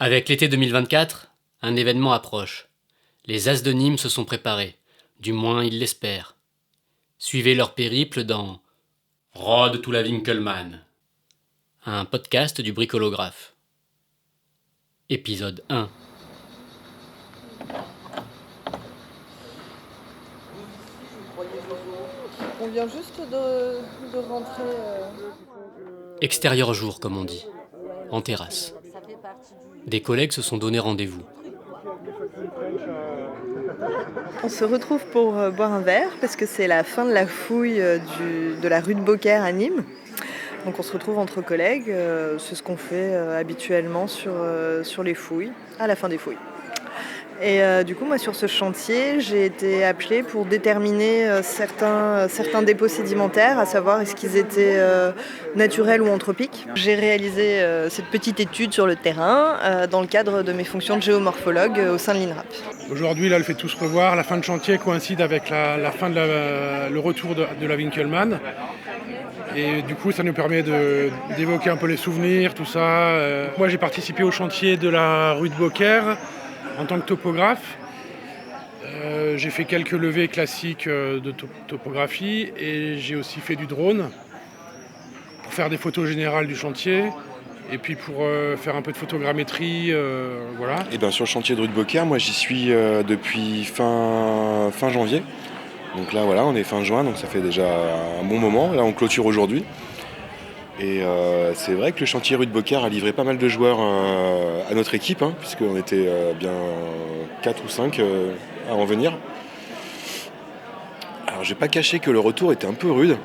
Avec l'été 2024, un événement approche. Les As de Nîmes se sont préparés, du moins ils l'espèrent. Suivez leur périple dans Road to la Winkelmann, un podcast du bricolographe. Épisode 1. On vient juste de rentrer. Extérieur jour, comme on dit, en terrasse. Des collègues se sont donné rendez-vous. On se retrouve pour boire un verre parce que c'est la fin de la fouille de la rue de Beaucaire à Nîmes. Donc on se retrouve entre collègues, c'est ce qu'on fait habituellement sur les fouilles, à la fin des fouilles. Et du coup, moi, sur ce chantier, j'ai été appelée pour déterminer certains dépôts sédimentaires, à savoir est-ce qu'ils étaient naturels ou anthropiques. J'ai réalisé cette petite étude sur le terrain dans le cadre de mes fonctions de géomorphologue au sein de l'INRAP. Aujourd'hui, là, le fait tous revoir. La fin de chantier coïncide avec la fin de le retour de la Winkelmann. Et du coup, ça nous permet d'évoquer un peu les souvenirs, tout ça. Moi, j'ai participé au chantier de la rue de Beaucaire en tant que topographe. J'ai fait quelques levées classiques de topographie et j'ai aussi fait du drone pour faire des photos générales du chantier et puis pour faire un peu de photogrammétrie, voilà. Et bien sur le chantier de rue de Beaucaire, moi j'y suis depuis fin janvier. Donc là voilà, on est fin juin, donc ça fait déjà un bon moment. Là on clôture aujourd'hui. Et c'est vrai que le chantier rue de Beaucaire a livré pas mal de joueurs à notre équipe, puisqu'on était bien 4 ou 5 à en venir. Alors je vais pas cacher que le retour était un peu rude.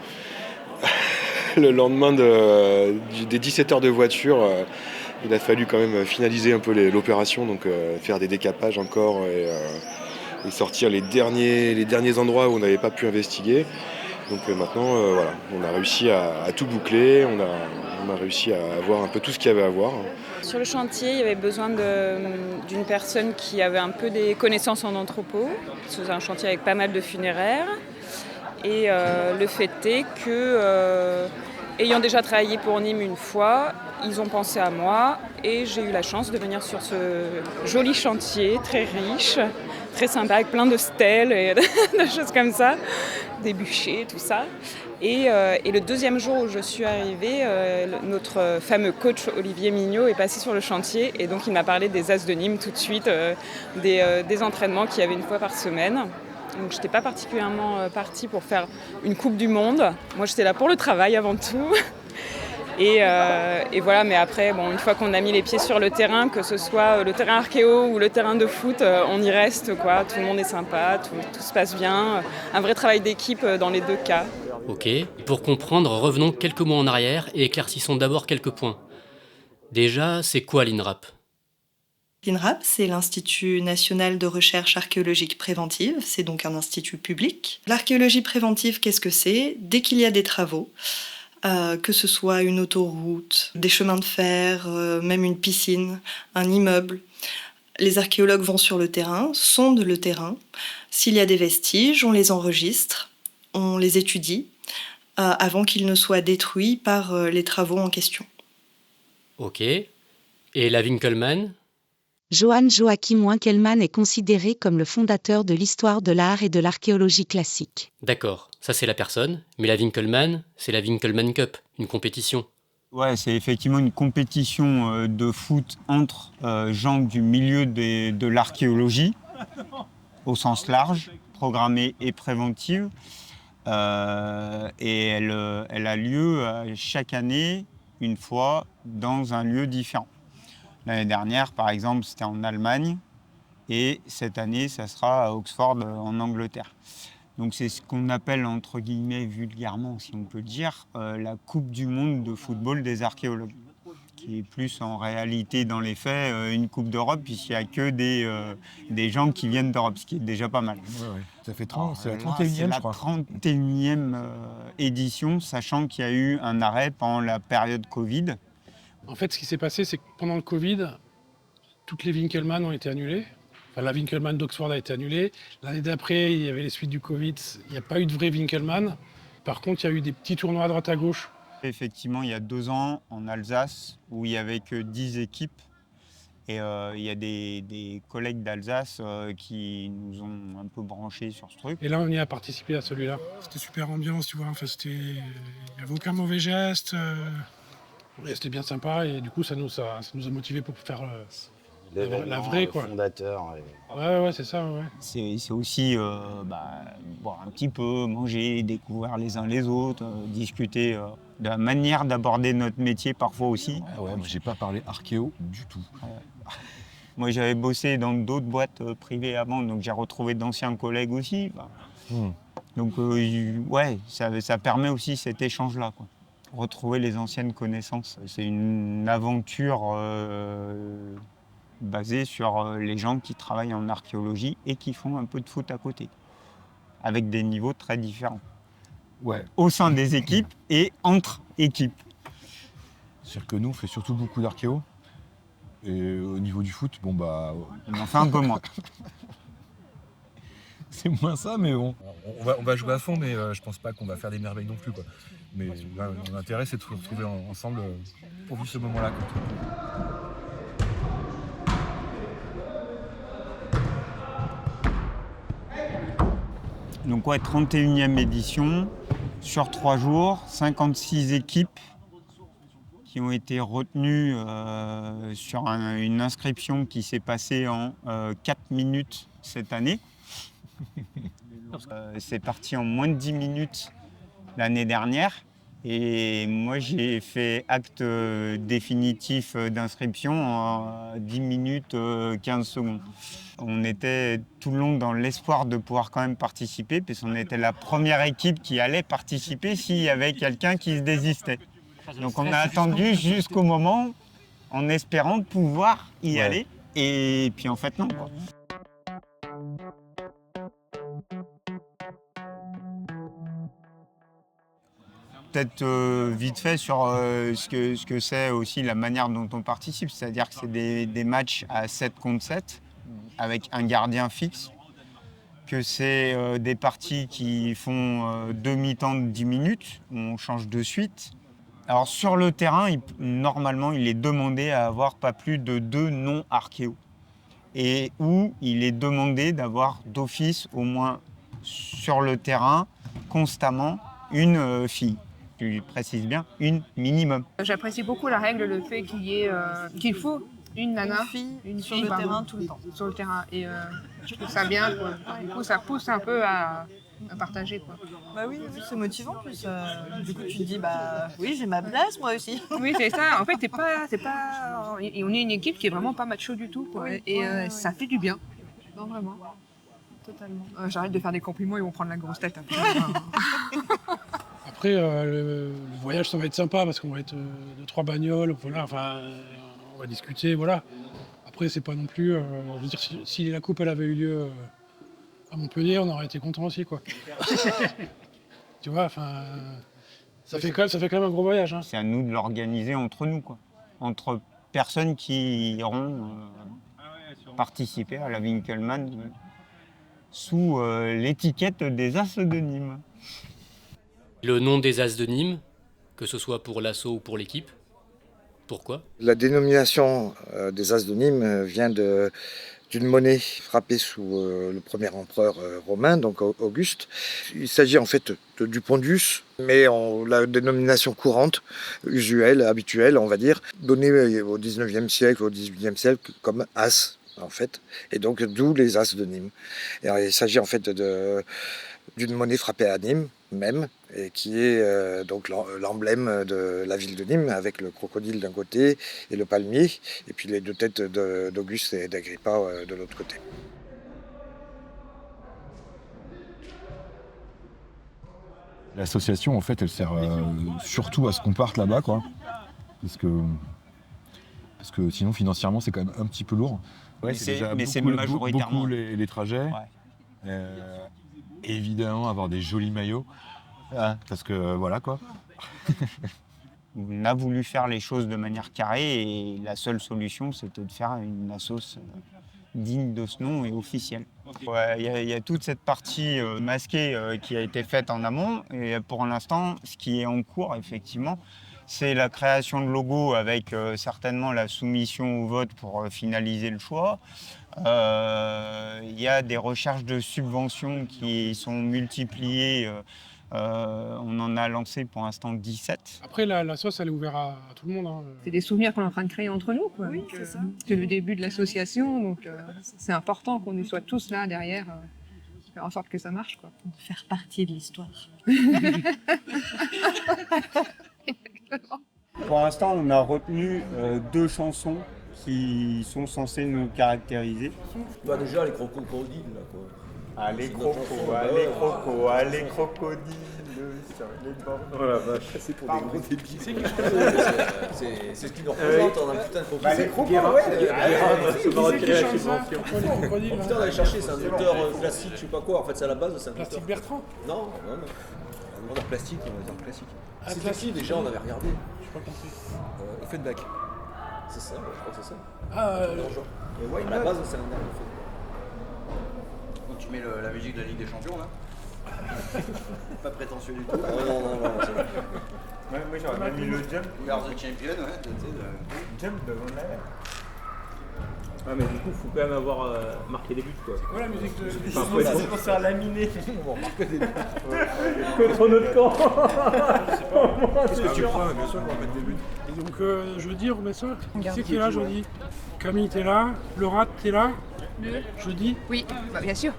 Le lendemain des 17 heures de voiture, il a fallu quand même finaliser un peu l'opération, donc faire des décapages encore et sortir les derniers endroits où on n'avait pas pu investiguer. Donc maintenant, voilà, on a réussi à tout boucler, on a réussi à avoir un peu tout ce qu'il y avait à voir. Sur le chantier, il y avait besoin d'une personne qui avait un peu des connaissances en anthropo. C'est un chantier avec pas mal de funéraires. Et le fait est que, ayant déjà travaillé pour Nîmes une fois, ils ont pensé à moi et j'ai eu la chance de venir sur ce joli chantier, très riche, très sympa, avec plein de stèles et de choses comme ça, des bûchers, tout ça. Et le deuxième jour où je suis arrivée, notre fameux coach Olivier Mignot est passé sur le chantier et donc il m'a parlé des As de Nîmes tout de suite, des entraînements qu'il y avait une fois par semaine. Donc je n'étais pas particulièrement partie pour faire une Coupe du Monde. Moi j'étais là pour le travail avant tout. Et voilà, mais après, une fois qu'on a mis les pieds sur le terrain, que ce soit le terrain archéo ou le terrain de foot, on y reste, quoi. Tout le monde est sympa, tout se passe bien. Un vrai travail d'équipe dans les deux cas. Ok, pour comprendre, revenons quelques mois en arrière et éclaircissons d'abord quelques points. Déjà, c'est quoi l'INRAP ? L'INRAP, c'est l'Institut national de recherche archéologique préventive, c'est donc un institut public. L'archéologie préventive, qu'est-ce que c'est ? Dès qu'il y a des travaux, que ce soit une autoroute, des chemins de fer, même une piscine, un immeuble, les archéologues vont sur le terrain, sondent le terrain. S'il y a des vestiges, on les enregistre, on les étudie, avant qu'ils ne soient détruits par les travaux en question. Ok. Et la Winkelmann ? Johann Joachim Winkelmann est considéré comme le fondateur de l'histoire de l'art et de l'archéologie classique. D'accord, ça c'est la personne, mais la Winkelmann, c'est la Winkelmann Cup, une compétition. Ouais, c'est effectivement une compétition de foot entre gens du milieu de l'archéologie, au sens large, programmée et préventive. Et elle a lieu chaque année, une fois, dans un lieu différent. L'année dernière, par exemple, c'était en Allemagne et cette année, ça sera à Oxford, en Angleterre. Donc c'est ce qu'on appelle, entre guillemets, vulgairement, si on peut dire, la Coupe du monde de football des archéologues, qui est plus en réalité, dans les faits, une Coupe d'Europe, puisqu'il n'y a que des gens qui viennent d'Europe, ce qui est déjà pas mal. Ouais. Ça fait 30, c'est la 31e, je crois. C'est la 31e édition, sachant qu'il y a eu un arrêt pendant la période Covid. En fait, ce qui s'est passé, c'est que pendant le Covid, toutes les Winkelmann ont été annulées. Enfin, la Winkelmann d'Oxford a été annulée. L'année d'après, il y avait les suites du Covid. Il n'y a pas eu de vraie Winkelmann. Par contre, il y a eu des petits tournois à droite à gauche. Effectivement, il y a 2 ans, en Alsace, où il n'y avait que 10 équipes. Et il y a des collègues d'Alsace qui nous ont un peu branchés sur ce truc. Et là, on y a participé à celui-là. C'était super ambiance, tu vois. Enfin, il n'y avait aucun mauvais geste. Et c'était bien sympa. Et du coup, ça nous a motivés pour faire la vraie, quoi. Fondateur. Ouais, c'est ça, ouais. C'est aussi boire un petit peu, manger, découvrir les uns les autres, discuter de la manière d'aborder notre métier parfois aussi. Ouais, moi j'ai pas parlé archéo du tout. Moi j'avais bossé dans d'autres boîtes privées avant, donc j'ai retrouvé d'anciens collègues aussi. Donc ça permet aussi cet échange-là, quoi. Retrouver les anciennes connaissances. C'est une aventure basée sur les gens qui travaillent en archéologie et qui font un peu de foot à côté, avec des niveaux très différents. Ouais. Au sein des équipes et entre équipes. C'est-à-dire que nous, on fait surtout beaucoup d'archéo. Et au niveau du foot, on en fait un peu moins. C'est moins ça, mais bon. On va jouer à fond, mais je pense pas qu'on va faire des merveilles non plus, quoi. Mais là, mon intérêt, c'est de se retrouver ensemble pour vivre ce moment-là, quoi. Donc 31e édition, sur 3 jours, 56 équipes qui ont été retenues sur une inscription qui s'est passée en 4 minutes cette année. C'est parti en moins de 10 minutes l'année dernière. Et moi, j'ai fait acte définitif d'inscription en 10 minutes 15 secondes. On était tout le long dans l'espoir de pouvoir quand même participer, puisqu'on était la première équipe qui allait participer s'il y avait quelqu'un qui se désistait. Donc on a attendu jusqu'au moment en espérant pouvoir y aller. Et puis en fait, non, quoi. Peut-être vite fait sur ce que c'est aussi la manière dont on participe, c'est-à-dire que c'est des matchs à 7 contre 7 avec un gardien fixe, que c'est des parties qui font demi-temps de 10 minutes, où on change de suite. Alors sur le terrain, normalement, il est demandé à avoir pas plus de 2 non-archéos, et où il est demandé d'avoir d'office au moins sur le terrain constamment une fille. Tu précises bien, une minimum. J'apprécie beaucoup la règle, le fait qu'il faut une nana, une fille sur le terrain tout le temps. Sur le terrain. Et je trouve ça bien. Du coup, ça pousse un peu à partager, quoi. Bah oui, c'est motivant en plus. Du coup, tu te dis, oui, j'ai ma place moi aussi. Oui, c'est ça. En fait, on est une équipe qui est vraiment pas macho du tout, quoi. Oui, et ça fait du bien. Non, vraiment. Totalement. J'arrête de faire des compliments, ils vont prendre la grosse tête après. Après, le voyage, ça va être sympa parce qu'on va être 3 bagnoles, voilà, on va discuter, voilà. Après, c'est pas non plus... je veux dire, si la coupe, elle avait eu lieu à Montpellier, on aurait été contents aussi, quoi. Tu vois, ça fait quand même un gros voyage. Hein. C'est à nous de l'organiser entre nous, quoi. Entre personnes qui iront participer à la Winkelmann sous l'étiquette des As de Nîmes. Le nom des As de Nîmes, que ce soit pour l'assaut ou pour l'équipe, pourquoi ? La dénomination des As de Nîmes vient d'une monnaie frappée sous le premier empereur romain, donc Auguste. Il s'agit en fait du pondus, mais la dénomination courante, usuelle, habituelle, on va dire, donnée au 19e siècle, au 18e siècle comme As, en fait, et donc d'où les As de Nîmes. Et il s'agit en fait d'une monnaie frappée à Nîmes même, et qui est donc l'emblème de la ville de Nîmes, avec le crocodile d'un côté et le palmier, et puis les 2 têtes d'Auguste et d'Agrippa de l'autre côté. L'association, en fait, elle sert surtout à ce qu'on parte là-bas, quoi. Parce que sinon, financièrement, c'est quand même un petit peu lourd. Ouais, mais c'est majoritairement. Beaucoup les trajets. Ouais. Évidemment, avoir des jolis maillots. Parce que voilà, quoi. On a voulu faire les choses de manière carrée et la seule solution, c'était de faire une assoce digne de ce nom et officielle. Il y a toute cette partie masquée qui a été faite en amont. Et pour l'instant, ce qui est en cours, effectivement, C'est la création de logos avec certainement la soumission au vote pour finaliser le choix. Il y a des recherches de subventions qui sont multipliées. On en a lancé pour l'instant 17. Après, la sauce, elle est ouverte à tout le monde. Hein. C'est des souvenirs qu'on est en train de créer entre nous, quoi. Oui, Donc, c'est ça. c'est le début de l'association, donc c'est important qu'on y soit tous là derrière, faire en sorte que ça marche, quoi. Faire partie de l'histoire. Pour l'instant, on a retenu 2 chansons qui sont censées nous caractériser. Bah déjà les crocodiles là quoi. Allez crocos, allez crocodiles sur les bords. Oh la vache, c'est pour des gros débiles. C'est ce qui nous représente, on a un putain de crocodile. Bah, les crocos, Putain, on allait chercher, c'est un auteur classique, je sais pas quoi. En fait, c'est à la base, c'est un auteur. Plastique Bertrand? Non. On va dire plastique, on va dire classique. C'était qui déjà, on avait regardé? J'ai pas compris. Offenbach. C'est ça, je crois que c'est ça. Ouais, à la base, c'est un auteur. Donc tu mets la musique de la Ligue des Champions là. Pas prétentieux du tout. Non. Moi j'aurais même mis le jump. We are the champion, ouais. Jump devant la mer. Ouais, mais du coup, faut quand même avoir marqué des buts quoi. C'est quoi la musique de. Enfin, faut être bon. Pour se faire laminer. On va marquer des buts. Contre notre camp. Qu'est-ce que tu prends? Bien sûr qu'on va mettre des buts. Et donc, jeudi, on met ça. Qui c'est qui est là jeudi? Camille, t'es là? Laura, t'es là? Jeudi? Oui, bah, bien sûr.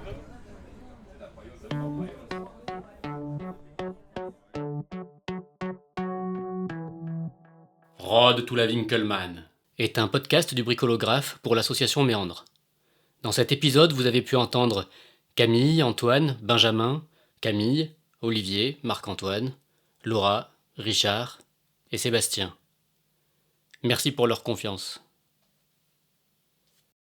Rod to la Winkelmann est un podcast du bricolographe pour l'association Méandre. Dans cet épisode, vous avez pu entendre Camille, Antoine, Benjamin, Camille, Olivier, Marc-Antoine, Laura, Richard et Sébastien. Merci pour leur confiance.